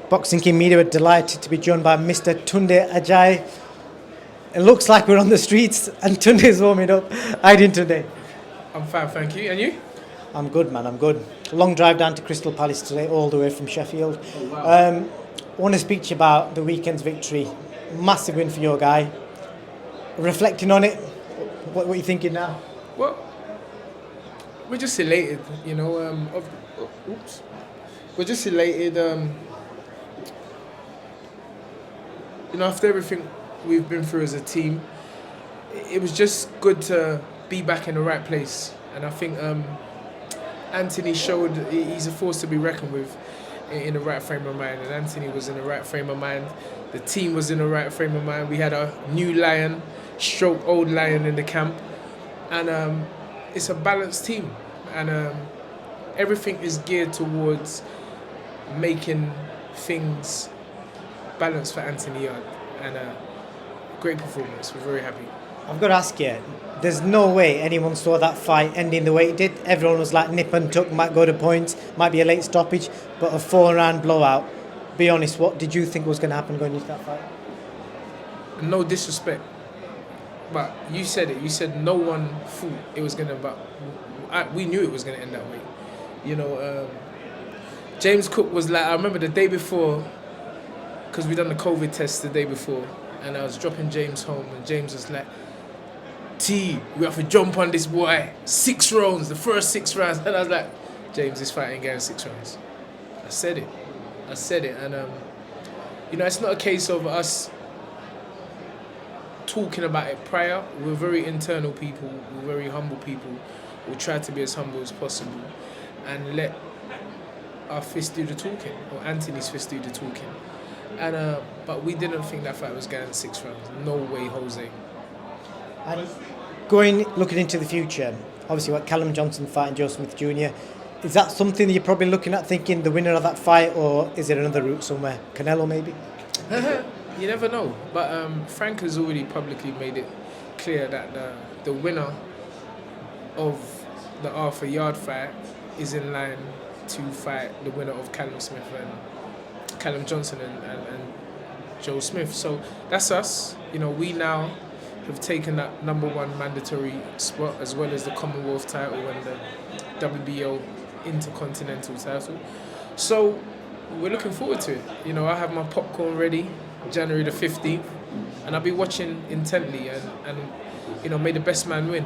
Boxing King Media, we're delighted to be joined by Mr. Tunde Ajayi. It looks like we're on the streets and Tunde is warming up. How are you doing today? I'm fine, thank you. And you? I'm good, man, I'm good. Long drive down to Crystal Palace today, all the way from Sheffield. Oh, wow. I want to speak to you about the weekend's victory. Massive win for your guy. Reflecting on it, what are you thinking now? Well, we're just elated, We're just elated, after everything we've been through as a team, it was just good to be back in the right place. And I think Anthony showed he's a force to be reckoned with in the right frame of mind. And Anthony was in the right frame of mind. The team was in the right frame of mind. We had a new lion, stroke old lion in the camp. And it's a balanced team. And everything is geared towards making things balanced for Anthony Yarde. And great performance. We're very happy. I've got to ask you, there's no way anyone saw that fight ending the way it did. Everyone was like nip and tuck, might go to points, might be a late stoppage, but a 4-round blowout. Be honest, what did you think was going to happen going into that fight? No disrespect, but you said it. You said no one thought it was going to, but we knew it was going to end that way. James Cook was like, I remember the day before, because we done the COVID test the day before, and I was dropping James home, and James was like, T, we have to jump on this boy. 6 rounds, the first 6 rounds. And I was like, James, this fight ain't getting 6 rounds. I said it. And, it's not a case of us talking about it prior. We're very internal people. We're very humble people. We try to be as humble as possible and let our fist do the talking, or Anthony's fist do the talking. And but we didn't think that fight was getting 6 rounds. No way, Jose. And looking into the future, obviously what Callum Johnson fighting Joe Smith Jr., is that something that you're probably looking at, thinking the winner of that fight, or is there another route somewhere? Canelo maybe? You never know. But Frank has already publicly made it clear that the winner of the Arthur Yarde fight is in line to fight the winner of Callum Johnson and Joe Smith. So that's us. We now have taken that #1 mandatory spot, as well as the Commonwealth title and the WBO Intercontinental title. So we're looking forward to it. I have my popcorn ready, January the 15th, and I'll be watching intently and may the best man win.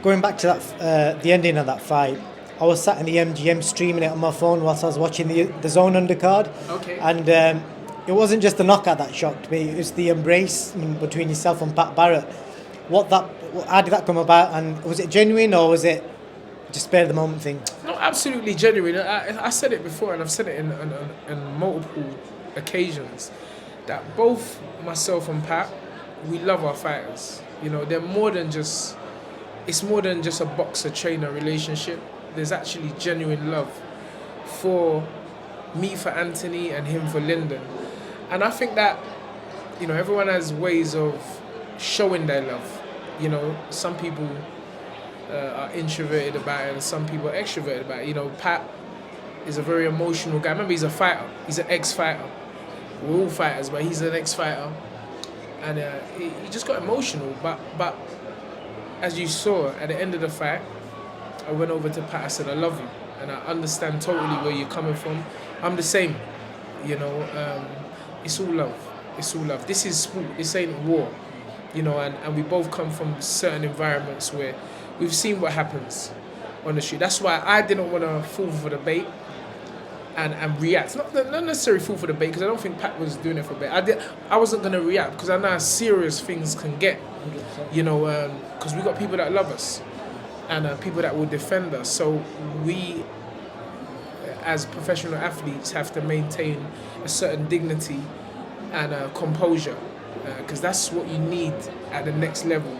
Going back to that, the ending of that fight, I was sat in the MGM streaming it on my phone whilst I was watching the Zone undercard. Okay. And it wasn't just the knockout that shocked me, it was the embrace between yourself and Pat Barrett. How did that come about, and was it genuine or was it just spare the moment thing? No, absolutely genuine. I said it before, and I've said it in multiple occasions, that both myself and Pat, we love our fighters. They're more than just, it's more than just a boxer-trainer relationship. There's actually genuine love for me for Anthony and him for Lyndon. And I think that, everyone has ways of showing their love. Some people are introverted about it and some people are extroverted about it. Pat is a very emotional guy. Remember, he's a fighter. He's an ex-fighter. We're all fighters, but he's an ex-fighter. And he just got emotional. But as you saw, at the end of the fight, I went over to Pat, I said, I love you. And I understand totally where you're coming from. I'm the same. It's all love. It's all love. This is sport. This ain't war. And we both come from certain environments where we've seen what happens on the street. That's why I didn't want to fall for the bait and react. Not necessarily fall for the bait, because I don't think Pat was doing it for bait. I wasn't going to react because I know how serious things can get. Because we got people that love us and people that will defend us. So we, as professional athletes, have to maintain a certain dignity and composure, because that's what you need at the next level.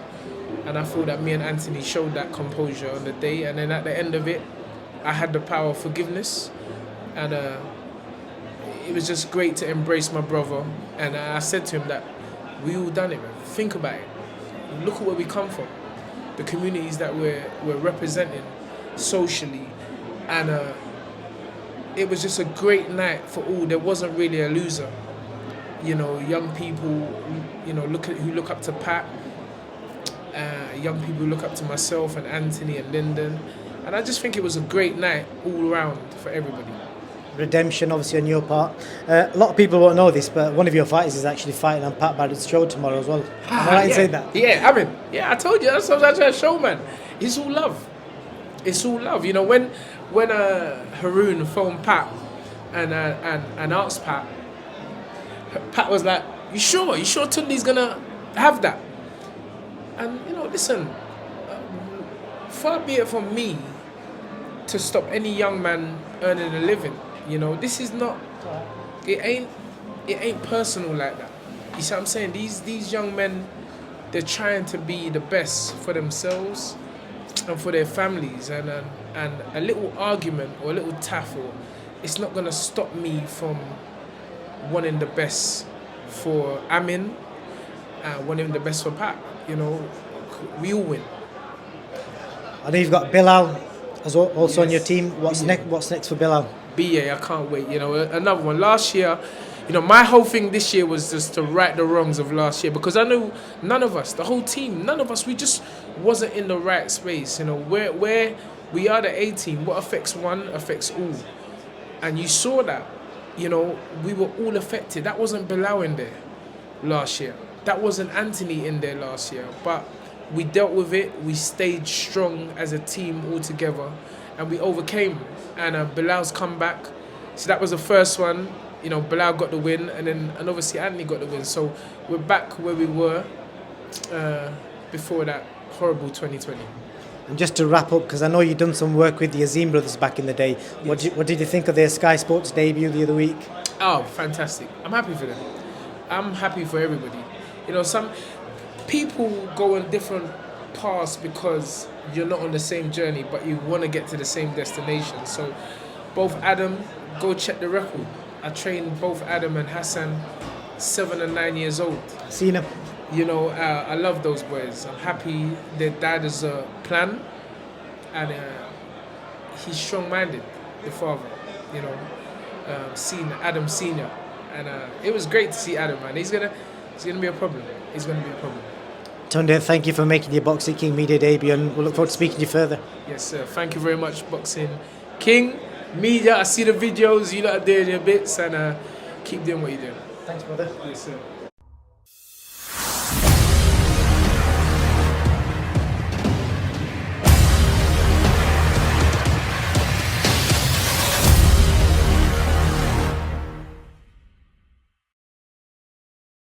And I feel that me and Anthony showed that composure on the day, and then at the end of it, I had the power of forgiveness, and it was just great to embrace my brother. And I said to him that we all done it, man. Think about it. Look at where we come from, the communities that we're representing socially, and it was just a great night for all. There wasn't really a loser. You know, young people, you know, who look up to Pat, young people who look up to myself and Anthony and Lyndon, and I just think it was a great night all around for everybody. Redemption, obviously, on your part. A lot of people won't know this, but one of your fighters is actually fighting on Pat Barrett's show tomorrow as well. Am I right in saying that? Yeah, I mean, yeah, I told you, that's a show, man. It's all love. It's all love. You know, when Haroon phoned Pat and asked Pat, Pat was like, you sure Tunde's gonna have that? And, you know, listen, far be it from me to stop any young man earning a living. You know, this is not, it ain't personal like that. You see what I'm saying? These young men, they're trying to be the best for themselves and for their families, and a little argument or a little taffle, it's not gonna stop me from wanting the best for Amin, wanting the best for Pat. You know, we all win. I know you've got Bilal as well, also on your Yes. team. What's next for Bilal? BA, I can't wait. You know, another one. Last year, you know, my whole thing this year was just to right the wrongs of last year, because I know none of us, the whole team, none of us, we just wasn't in the right space. You know, where we are the A team, what affects one affects all. And you saw that, you know, we were all affected. That wasn't Bilal in there last year. That wasn't Anthony in there last year. But we dealt with it. We stayed strong as a team all together, and we overcame. And Bilal's come back. So that was the first one. You know, Bilal got the win, and obviously Anthony got the win. So we're back where we were before that horrible 2020. And just to wrap up, because I know you've done some work with the Azim brothers back in the day. Yes. What did you think of their Sky Sports debut the other week? Oh, fantastic. I'm happy for them. I'm happy for everybody. You know, some people go on different paths because you're not on the same journey, but you want to get to the same destination. So both Adam, go check the record. I trained both Adam and Hassan, 7 and 9 years old. Seen him. You know, I love those boys. I'm happy their dad is a plan, and he's strong-minded, the father. You know, seen Adam Senior, and it was great to see Adam, man. He's gonna be a problem. He's gonna be a problem. Tunde, thank you for making your Boxing King media debut, and we'll look forward to speaking to you further. Yes, sir. Thank you very much, Boxing King Media. I see the videos, you lot are doing your bits, and keep doing what you're doing. Thanks, brother. Yes, sir.